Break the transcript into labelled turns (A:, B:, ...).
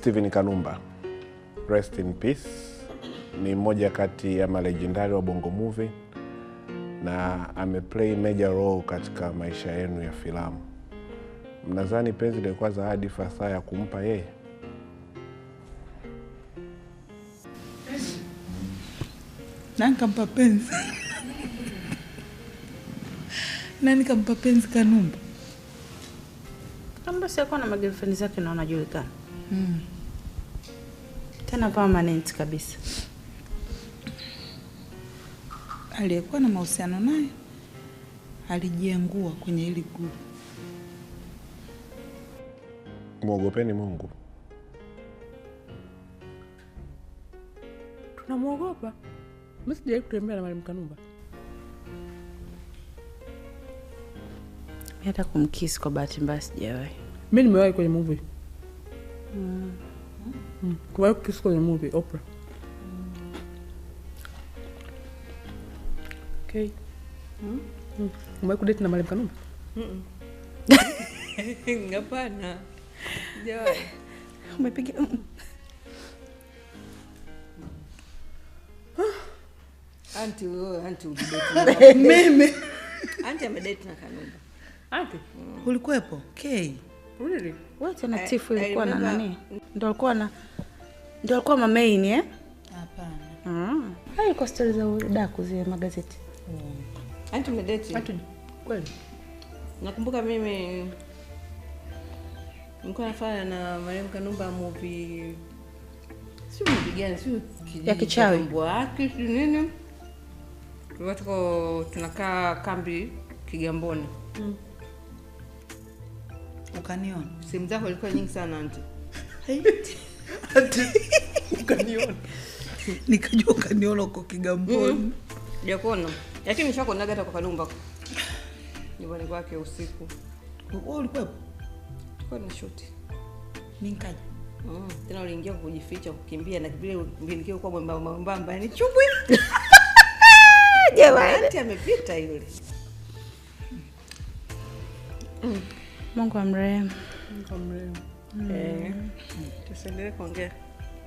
A: Steven Kanumba, rest in peace, ni mmoja kati ya malegendari wa Bongo Movie na ameplay major role katika maisha yenu ya filamu. Mnadhani penzi lilikuwa zawadi fasaha ya kumpa yeye?
B: Nani kampa penzi? Nani kampa penzi Kanumba?
C: Kanumba si alikuwa na magirlfriend zake na wanajulikana. Tena permanent kabisa.
B: Aliyekuwa na mahusiano naye alijiengua kwenye hili group.
A: Muogopeni Mungu.
D: Tunamuogopa. Mimi sijawahi kutembea na Mwalimu Kanumba.
C: Hata kumkiss kwa bahati mbaya sijawahi.
D: Mimi nimewahi kwenye movie. Kwa kiss kwenye movie Oprah. Okay. Umewahi kudate na Mwalimu Kanumba?
B: Hapana. Sijawahi.
C: Umepiga
E: Anti udate.
B: Mimi.
E: Anti amedate na Kanumba.
D: Anti?
B: Ulikuwepo? Okay.
D: Really?
C: wewe tena Tifu ilikuwa na nani? Ndio alikuwa mamain
B: Hapana.
C: Hayo kwa stories za udaku zile magazeti.
E: Anti umedate?
D: Anti kweli?
E: Nakumbuka mimi nilikuwa nafanya na Mwalimu Kanumba movie. Sio movie gani, sio
C: ya kichawi.
E: Mbwaki nini? Tulikuwa tunakaa kambi Kigamboni.
B: Ukaniona?
E: Simu zako ilikuwa nyingi sana Anti.
B: Anti ukaniona? Nikajua ukaniona uko Kigamboni.
E: Sijakuona. Lakini nishakuonaga hata kwa Kanumba. Nyumbani kwake usiku.
B: Wewe ulikuwepo?
E: Tulikuwa na shoot.
B: Mimi nikaja.
E: Tena uliingia kujificha kukimbia na vile mbilikio kwa mbamba yani chubwi.
C: Jamani,
E: Anti amepita yule.
C: Mungu amrehemu.
D: Mungu amrehemu.
E: Tusiendelee kuongea.